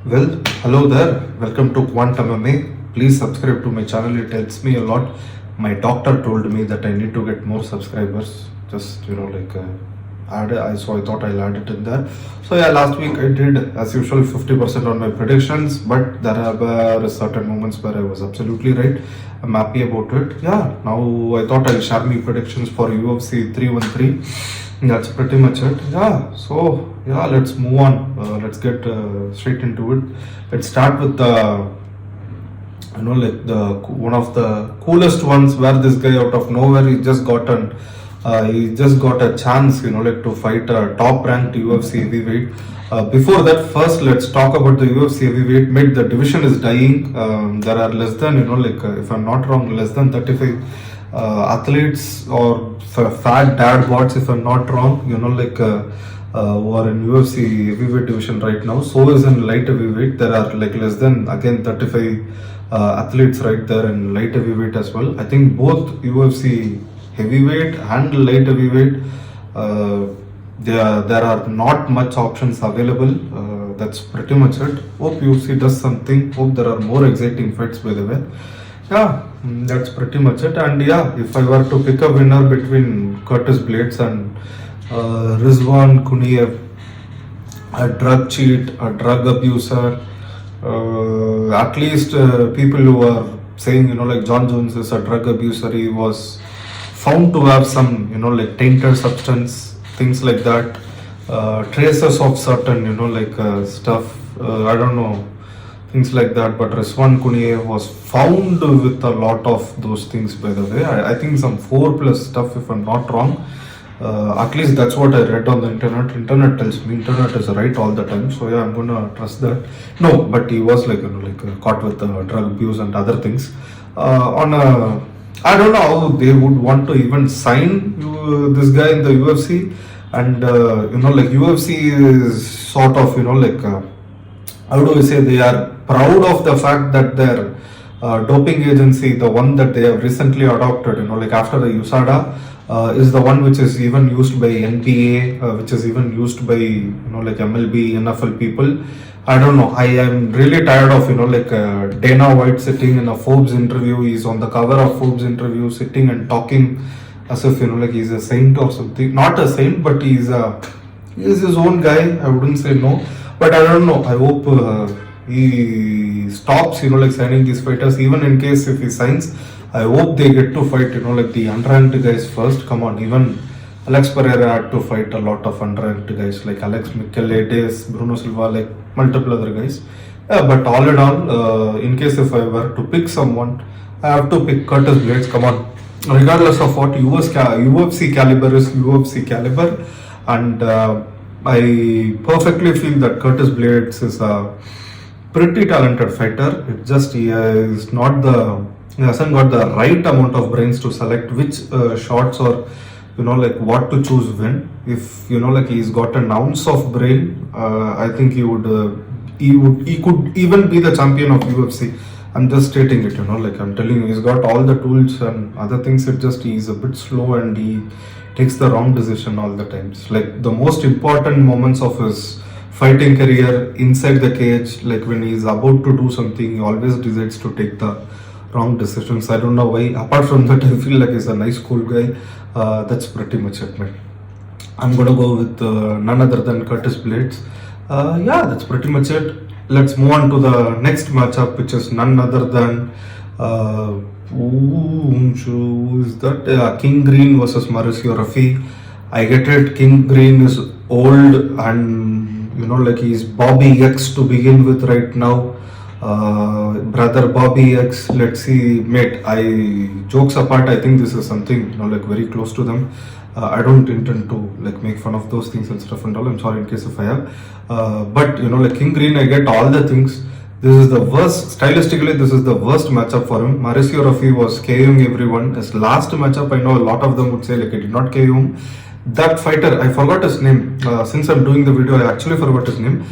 Well, hello there. Welcome to Quantum MMA. Please subscribe to my channel. It helps me a lot. My doctor told me that I need to get more subscribers. Just so I thought I'll add it in there. So yeah, last week I did as usual 50% on my predictions, but there were certain moments where I was absolutely right. I'm happy about it. Yeah, now I thought I'll share my predictions for UFC 313. That's pretty much it. Yeah, so yeah, let's move on. Let's get straight into it. Let's start with the one of the coolest ones where this guy out of nowhere he just got a chance to fight a top ranked UFC heavyweight. Before that, first let's talk about the UFC heavyweight mid. The division is dying. There are less than if I'm not wrong, less than 35 athletes or fat dad bots, if I'm not wrong, who are in UFC heavyweight division right now. So is in light heavyweight. There are less than again 35 athletes right there in light heavyweight as well. I think both UFC heavyweight and light heavyweight, there are not much options available. That's pretty much it. Hope UFC does something. Hope there are more exciting fights, by the way. Yeah, that's pretty much it. And yeah, if I were to pick a winner between Curtis Blaydes and Rizvan Kuniev, a drug cheat, a drug abuser, at least people who are saying John Jones is a drug abuser, he was found to have some tainted substance, things like that, traces of certain stuff, I don't know, things like that. But Rizvan Kuniev was found with a lot of those things, by the way. I think some 4+ stuff, if I'm not wrong. At least that's what I read on the internet. Internet tells me internet is right all the time, so yeah, I'm gonna trust that. No, but he was caught with drug abuse and other things. I don't know how they would want to even sign this guy in the UFC, and UFC is sort of how do we say, they are proud of the fact that their doping agency, the one that they have recently adopted, after the USADA, is the one which is even used by NBA, which is even used by MLB, NFL people. I don't know. I am really tired of Dana White sitting in a Forbes interview. He's on the cover of Forbes interview, sitting and talking as if he's a saint or something. Not a saint, but he's his own guy. I wouldn't say no, but I don't know. I hope he stops signing these fighters. Even in case if he signs, I hope they get to fight the unranked guys first. Come on, even Alex Pereira had to fight a lot of unranked guys like Alex Blaydes, Bruno Silva, multiple other guys. Yeah, but all in all, in case if I were to pick someone, I have to pick Curtis Blaydes. Come on, regardless of what UFC caliber is UFC caliber, and I perfectly feel that Curtis Blaydes is a pretty talented fighter. It just he hasn't got the right amount of brains to select which shots or what to choose when. If he's got an ounce of brain, I think he could even be the champion of UFC. I'm just stating it, I'm telling you, he's got all the tools and other things. It just he's a bit slow and he takes the wrong decision all the times. The most important moments of his fighting career inside the cage, when he's about to do something, he always decides to take the wrong decisions. I don't know why. Apart from that, I feel like he's a nice, cool guy. That's pretty much it, man. I'm gonna go with none other than Curtis Blaydes. Yeah, that's pretty much it. Let's move on to the next matchup, which is none other than who is that? King Green versus Mauricio Ruffy. I get it. King Green is old and he's Bobby X to begin with right now. Brother Bobby X, let's see, mate. Jokes apart, I think this is something very close to them. I don't intend to make fun of those things and stuff and all. I'm sorry in case if I have. But King Green, I get all the things. This is the worst, stylistically, this is the worst matchup for him. Mauricio Ruffy was KOing everyone. His last matchup, I know a lot of them would say I did not KO him. That fighter, I forgot his name. Since I'm doing the video, I actually forgot his name.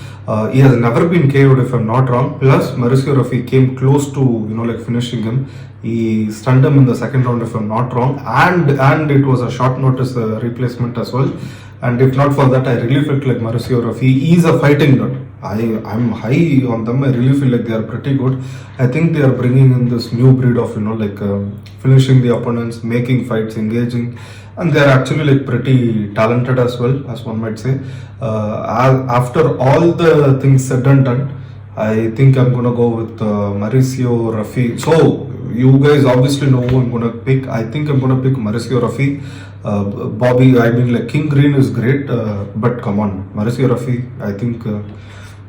He has never been KO'd, if I'm not wrong. Plus, Mauricio Ruffy came close to finishing him. He stunned him in the second round, if I'm not wrong. And it was a short notice replacement as well. And if not for that, I really felt like Mauricio Ruffy is a fighting nut. I'm high on them. I really feel like they are pretty good. I think they are bringing in this new breed of finishing the opponents, making fights engaging, and they are actually like pretty talented as well, as one might say. After all the things said and done, I think I'm gonna go with Mauricio Ruffy. So you guys obviously know who I'm gonna pick. I think I'm gonna pick Mauricio Ruffy. Bobby, I mean, like King Green is great, but come on, Mauricio Ruffy, I think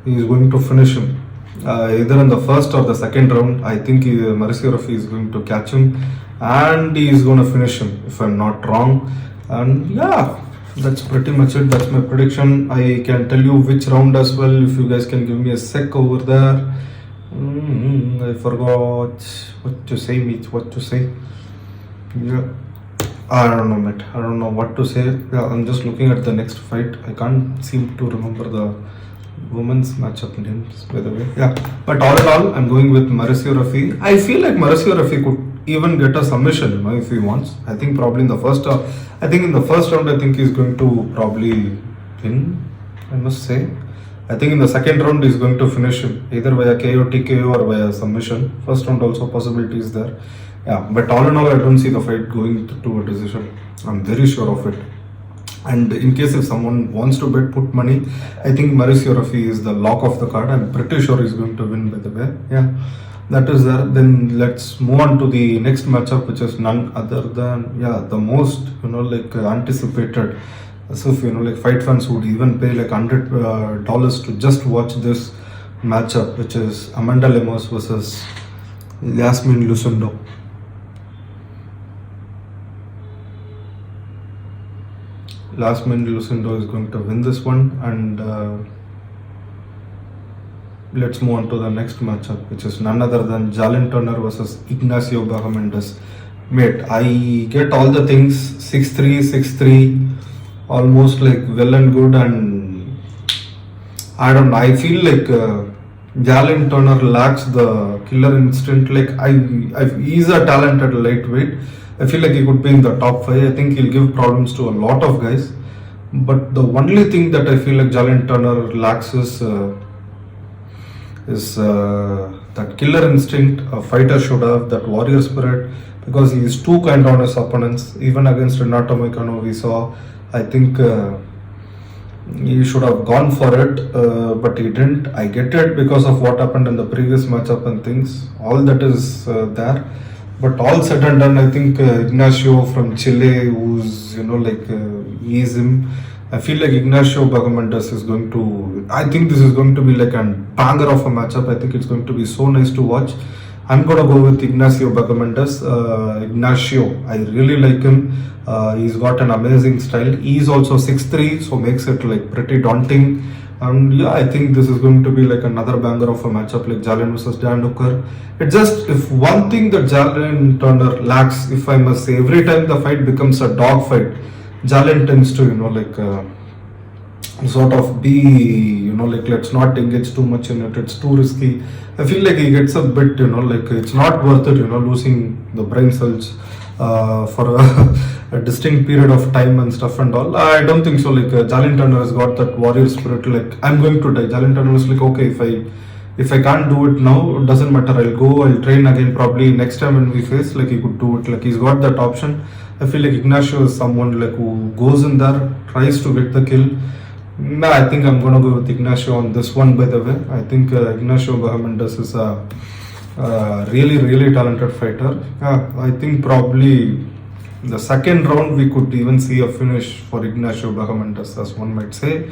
he is going to finish him. Either in the first or the second round, I think Mauricio Ruffy is going to catch him and he is going to finish him, if I'm not wrong. And yeah, that's pretty much it. That's my prediction. I can tell you which round as well, if you guys can give me a sec over there. I forgot what to say, Meet. What to say? Yeah. I don't know, mate. I don't know what to say. Yeah, I'm just looking at the next fight. I can't seem to remember the women's matchup names, by the way. Yeah, but all in all, I'm going with Mauricio Ruffy. I feel like Mauricio Ruffy could even get a submission, if he wants. I think probably in the first. I think in the first round, I think he's going to probably win. I must say. I think in the second round, he's going to finish him either via KO, TKO, or via submission. First round also possibilities there. Yeah, but all in all, I don't see the fight going to a decision. I'm very sure of it. And in case if someone wants to put money, I think Mauricio Ruffy is the lock of the card. I'm pretty sure he's going to win, by the way. Yeah, that is there. Then let's move on to the next matchup, which is none other than the most anticipated. As if fight fans would even pay like $100 to just watch this matchup, which is Amanda Lemos versus Iasmin Lucindo. Iasmin Lucindo is going to win this one, and let's move on to the next matchup, which is none other than Jalin Turner versus Ignacio Bahamondes. Mate, I get all the things 6'3", 6'3", almost like well and good, and I don't know. I feel like Jalin Turner lacks the killer instinct. Like he's a talented lightweight. I feel like he could be in the top 5. I think he'll give problems to a lot of guys. But the only thing that I feel like Jalin Turner lacks is that killer instinct a fighter should have, that warrior spirit, because he is too kind on his opponents. Even against Renato Moicano, we saw, I think he should have gone for it, but he didn't. I get it because of what happened in the previous matchup and things. All that is there. But all said and done, I think Ignacio from Chile, who's he's him. I feel like Ignacio Bahamondes is going to. I think this is going to be like a banger of a matchup. I think it's going to be so nice to watch. I'm gonna go with Ignacio Bahamondes. Ignacio, I really like him. He's got an amazing style. He's also 6'3", so makes it like pretty daunting. And yeah, I think this is going to be like another banger of a matchup, like Jalin versus Dan Hooker. It's just, if one thing that Jalin Turner lacks, if I must say, every time the fight becomes a dog fight, Jalin tends to, sort of be, let's not engage too much in it. It's too risky. I feel like he gets a bit, it's not worth it, losing the brain cells for a distinct period of time and stuff and all. I don't think so. Jalin Turner has got that warrior spirit. Like, I'm going to die. Jalin Turner is like, okay, if I can't do it now, it doesn't matter. I'll train again probably next time when we face. Like, he could do it. Like, he's got that option. I feel like Ignacio is someone like who goes in there, tries to get the kill. I think I'm gonna go with Ignacio on this one, by the way. I think Ignacio Bahamondes is a really, really talented fighter. I think probably the second round we could even see a finish for Ignacio Bahamondes, as one might say.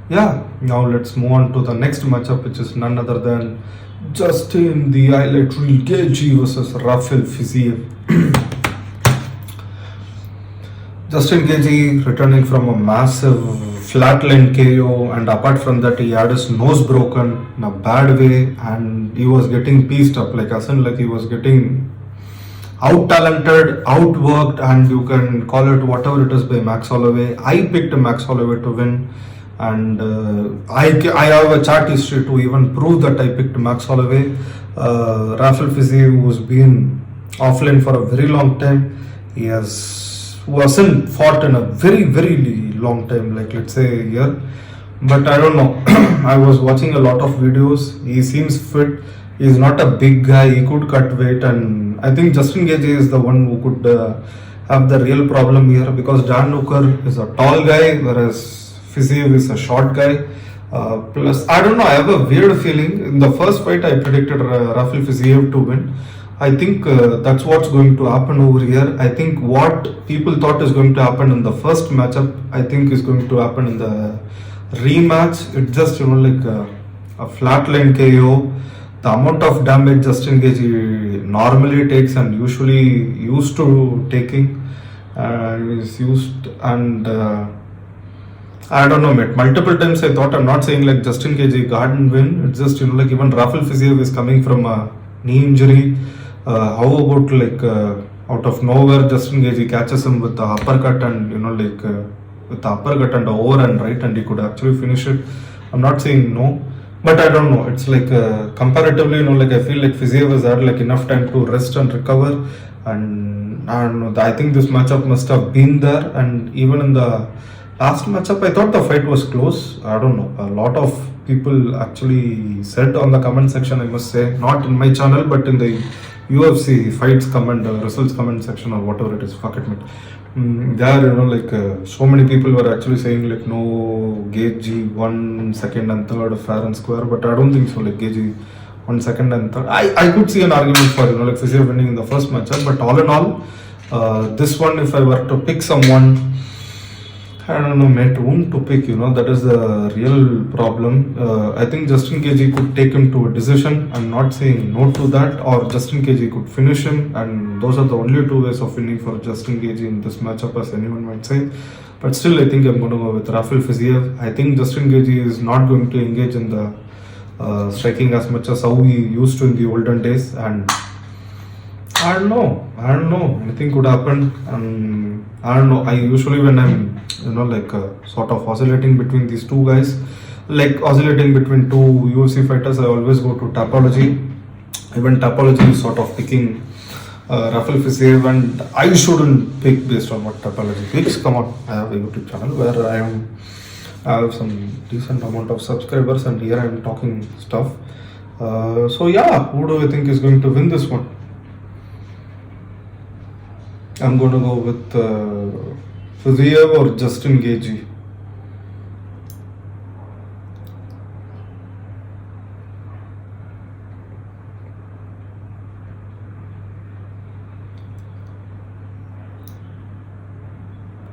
Now let's move on to the next matchup, which is none other than Justin the Highlight Reel Gaethje versus Rafael Fiziev. Justin Gaethje returning from a massive flatline KO, and apart from that, he had his nose broken in a bad way, and he was getting pieced up, he was getting out talented, outworked, and you can call it whatever it is by Max Holloway. I picked Max Holloway to win, and I have a chart history to even prove that I picked Max Holloway. Rafael Fiziev, who's been offline for a very long time, he wasn't fought in a very, very long time, like let's say a year. but I don't know. I was watching a lot of videos. He seems fit. He's not a big guy. He could cut weight, and I think Justin Gaethje is the one who could have the real problem here, because Dan Hooker is a tall guy, whereas Fiziev is a short guy. Plus, I don't know. I have a weird feeling. In the first fight, I predicted Rafael Fiziev to win. I think that's what's going to happen over here. I think what people thought is going to happen in the first matchup, I think is going to happen in the rematch. It's just like a flatline KO. The amount of damage Justin Gaethje normally takes and usually used to taking is used, and I don't know, mate. Multiple times I thought, I'm not saying like Justin Gaethje can't win. It's just like even Rafael Fiziev is coming from a knee injury. How about like out of nowhere Justin Gaethje catches him with the uppercut, and with the uppercut and the overhand, right, and he could actually finish it. I'm not saying no, but I don't know. It's like comparatively, I feel like Fiziev has had like enough time to rest and recover, and I don't know. I think this matchup must have been there, and even in the last matchup, I thought the fight was close. I don't know. A lot of people actually said on the comment section, I must say, not in my channel, but in the UFC fights comment, results comment section, or whatever it is. Fuck it, man. There, so many people were actually saying like, no, Gaethje 1, 2nd and 3rd fair and square, but I don't think so. Like Gaethje 1, 2nd and 3rd. I could see an argument for like Fiziev winning in the first matchup, but all in all, this one, if I were to pick someone, I don't know, mate, whom to pick, that is the real problem. I think Justin Gaethje could take him to a decision. I'm not saying no to that, or Justin Gaethje could finish him, and those are the only two ways of winning for Justin Gaethje in this matchup, as anyone might say. But still, I think I'm going to go with Rafael Fiziev. I think Justin Gaethje is not going to engage in the striking as much as how he used to in the olden days, and I don't know, anything could happen. I don't know, I usually, when I'm sort of oscillating between these two guys, like oscillating between two UFC fighters, I always go to Tapology. Even Tapology is sort of picking Rafael Fiziev, and I shouldn't pick based on what Tapology picks. Come on, I have a YouTube channel where I have some decent amount of subscribers, and here I am talking stuff. So yeah, who do I think is going to win this one? I'm going to go with Fiziev or Justin Gaethje.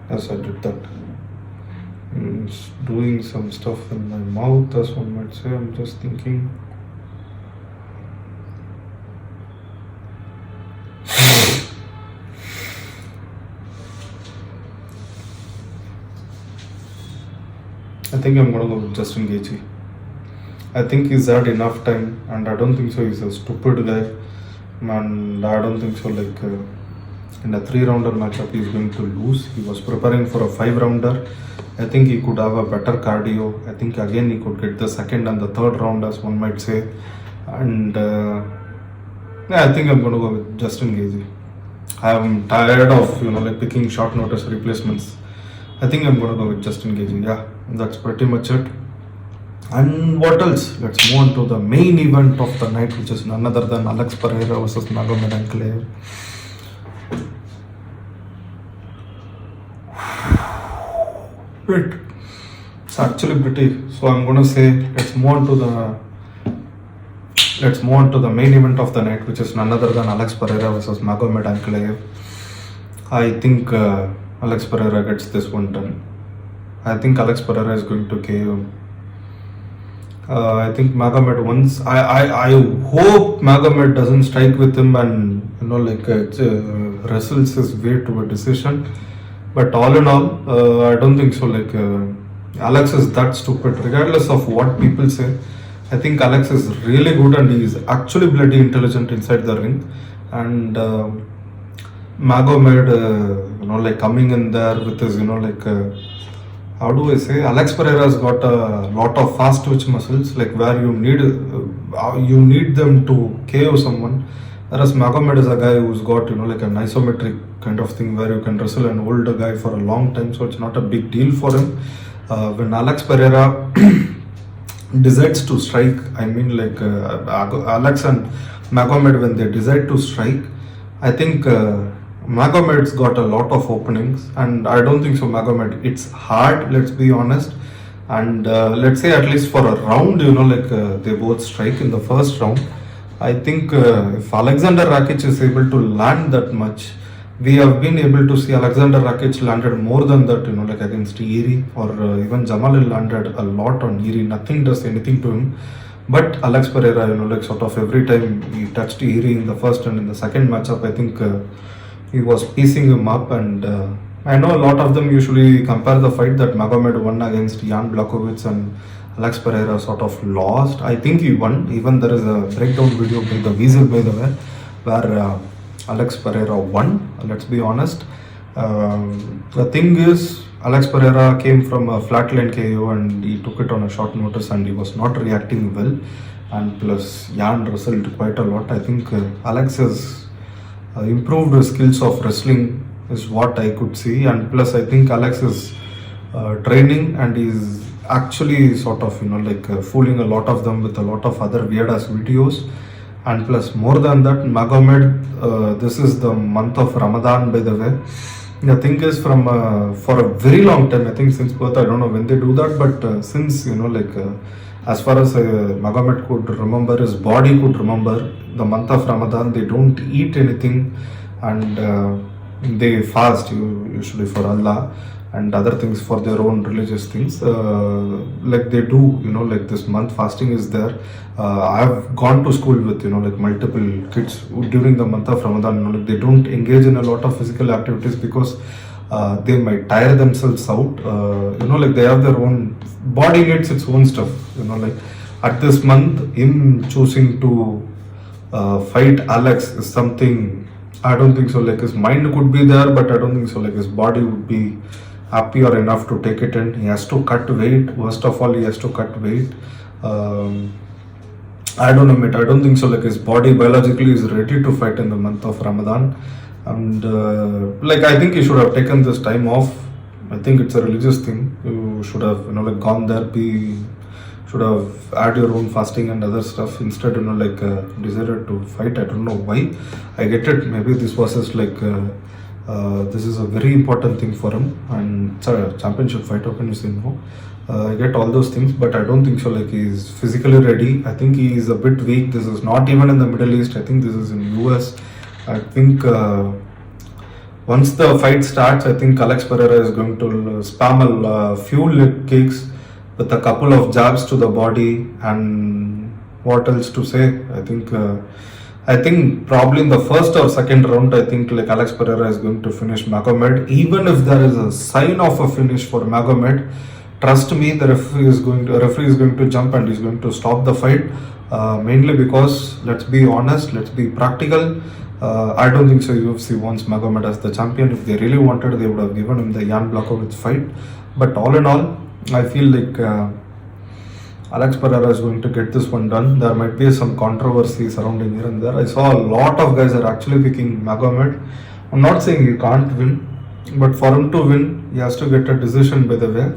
As I did that. It's doing some stuff in my mouth, as one might say. I'm just thinking. I think I'm going to go with Justin Gaethje. I think he's had enough time, and I don't think so he's a stupid guy. And I don't think so in a 3-rounder matchup he's going to lose. He was preparing for a 5-rounder. I think he could have a better cardio. I think again he could get the 2nd and the 3rd round, as one might say. And I think I'm going to go with Justin Gaethje. I'm tired of picking short notice replacements. I think I'm going to go with Justin Gaethje. Yeah, that's pretty much it. And what else? Let's move on to the main event of the night, which is none other than Alex Pereira versus Magomed Ankalaev. It's actually pretty. So I'm going to say let's move on to the main event of the night, which is none other than Alex Pereira versus Magomed Ankalaev. I think Alex Pereira gets this one done. I think Alex Pereira is going to KO him. I think Magomed wins. I hope Magomed doesn't strike with him and wrestles his way to a decision. But all in all, I don't think so. Alex is that stupid. Regardless of what people say, I think Alex is really good, and he is actually bloody intelligent inside the ring. And Magomed, coming in there with his, how do I say? Alex Pereira has got a lot of fast twitch muscles, where you need them to KO someone. Whereas Magomed is a guy who's got, an isometric kind of thing where you can wrestle and hold a guy for a long time, so it's not a big deal for him. when Alex Pereira decides to strike, I mean like Alex and Magomed, when they decide to strike, I think Magomed's got a lot of openings, and I don't think so Magomed, it's hard, let's be honest. And let's say at least for a round, they both strike in the first round. I think if Alexander Rakic is able to land that much, we have been able to see Alexander Rakic landed more than that, against Iri, or even Jamal landed a lot on Iri. Nothing does anything to him. But Alex Pereira, sort of every time he touched Iri in the first and in the second matchup, I think he was piecing him up. And I know a lot of them usually compare the fight that Magomed won against Jan Blachowicz and Alex Pereira sort of lost. I think he won. Even there is a breakdown video by the Weasel, by the way, where Alex Pereira won, let's be honest. The thing is, Alex Pereira came from a flatline KO and he took it on a short notice and he was not reacting well. And plus, Jan wrestled quite a lot. I think Alex has improved his skills of wrestling, is what I could see. And plus, I think Alex is training and he's actually sort of, fooling a lot of them with a lot of other weird ass videos. And plus, more than that, Magomed, this is the month of Ramadan, by the way. The thing is, for a very long time, I think since birth, I don't know when they do that, but since, as far as Magomed could remember, his body could remember, the month of Ramadan, they don't eat anything and they fast, usually for Allah and other things, for their own religious things, like they do, this month fasting is there. I have gone to school with, multiple kids during the month of Ramadan, they don't engage in a lot of physical activities because they might tire themselves out, they have their own, body needs its own stuff, at this month, him choosing to fight Alex is something, I don't think so, his mind could be there, but I don't think so, his body would be happy or enough to take it in. He has to cut weight. First of all, he has to cut weight. I don't know, mate. I don't think so. His body biologically is ready to fight in the month of Ramadan. And I think he should have taken this time off. I think it's a religious thing. You should have, gone there, should have had your own fasting and other stuff instead, decided to fight. I don't know why. I get it. Maybe this was just this is a very important thing for him, and it's a championship fight. How can you say no? I get all those things, but I don't think so. He's physically ready. I think he is a bit weak. This is not even in the Middle East. I think this is in US. I think once the fight starts, I think Alex Pereira is going to spam a few leg kicks with a couple of jabs to the body, and what else to say? I think probably in the first or second round, I think Alex Pereira is going to finish Magomed. Even if there is a sign of a finish for Magomed, trust me, the referee is going to jump and he's going to stop the fight. Mainly because, let's be honest, let's be practical. I don't think so UFC wants Magomed as the champion. If they really wanted, they would have given him the Jan Blachowicz fight. But all in all, I feel Alex Pereira is going to get this one done. There might be some controversy surrounding here and there. I saw a lot of guys are actually picking Magomed. I'm not saying he can't win, but for him to win, he has to get a decision, by the way.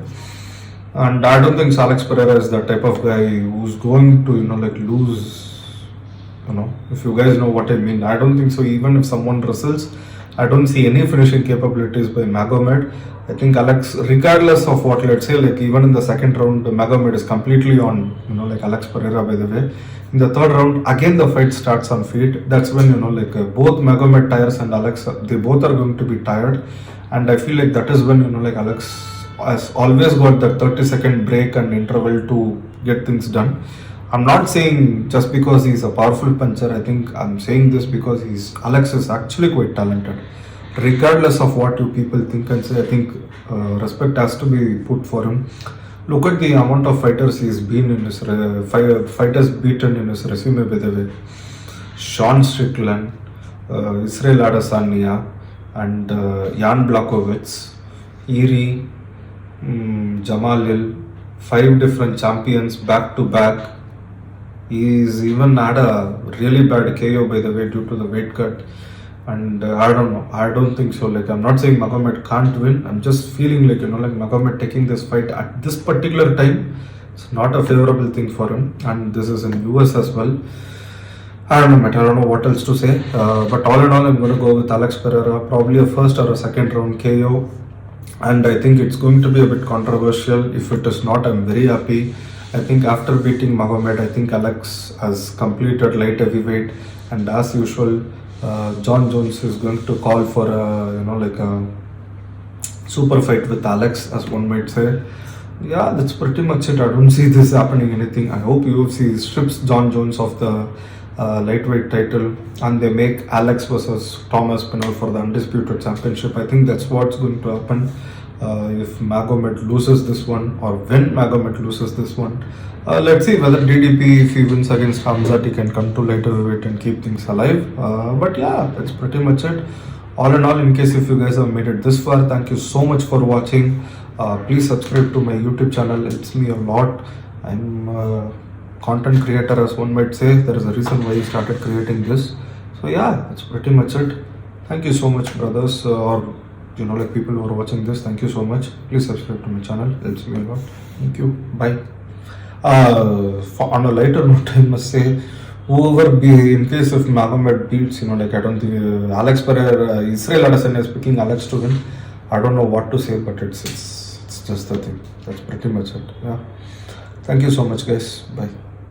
And I don't think Alex Pereira is the type of guy who's going to, lose. If you guys know what I mean. I don't think so. Even if someone wrestles, I don't see any finishing capabilities by Magomed. I think Alex, regardless of what, let's say, even in the second round, Magomed is completely on, Alex Pereira, by the way. In the third round, again the fight starts on feet. That's when, both Magomed tires and Alex, they both are going to be tired. And I feel that is when, Alex has always got that 30-second break and interval to get things done. I'm not saying just because he's a powerful puncher. I think I'm saying this because Alex is actually quite talented. Regardless of what you people think and say, I think respect has to be put for him. Look at the amount of fighters he's been in his fighters beaten in his resume, by the way. Sean Strickland, Israel Adesanya, and Jan Blachowicz, Iri, Jamal, 5 different champions back to back. He's even had a really bad KO, by the way, due to the weight cut. and I don't know. I don't think so. Like, I'm not saying Magomed can't win. I'm just feeling like, like Magomed taking this fight at this particular time, it's not a favorable thing for him. And this is in US as well. I don't know, Matt. I don't know what else to say. But all in all, I'm going to go with Alex Pereira, probably a first or a second round KO. And I think it's going to be a bit controversial. If it is not, I'm very happy. I think after beating Magomed, I think Alex has completed light heavyweight, and as usual, John Jones is going to call for a a super fight with Alex, as one might say. Yeah, that's pretty much it. I don't see this happening anything. I hope UFC strips John Jones of the lightweight title and they make Alex versus Thomas Pinal for the undisputed championship. I think that's what's going to happen if Magomed loses this one, or when Magomed loses this one. Let's see whether DDP, if he wins against Hamzat, he can come to light heavyweight and keep things alive. But yeah, that's pretty much it. All in all, in case if you guys have made it this far, thank you so much for watching. Please subscribe to my YouTube channel. It helps me a lot. I'm a content creator, as one might say. There is a reason why I started creating this. So yeah, that's pretty much it. Thank you so much, brothers, or people who are watching this. Thank you so much. Please subscribe to my channel. It helps me a lot. Thank you. Bye. On a lighter note, I must say, whoever be, in case if Magomed beats, I don't think Alex Pereira, Israel Adesanya is picking Alex to win. I don't know what to say, but it's just the thing. That's pretty much it. Yeah. Thank you so much, guys. Bye.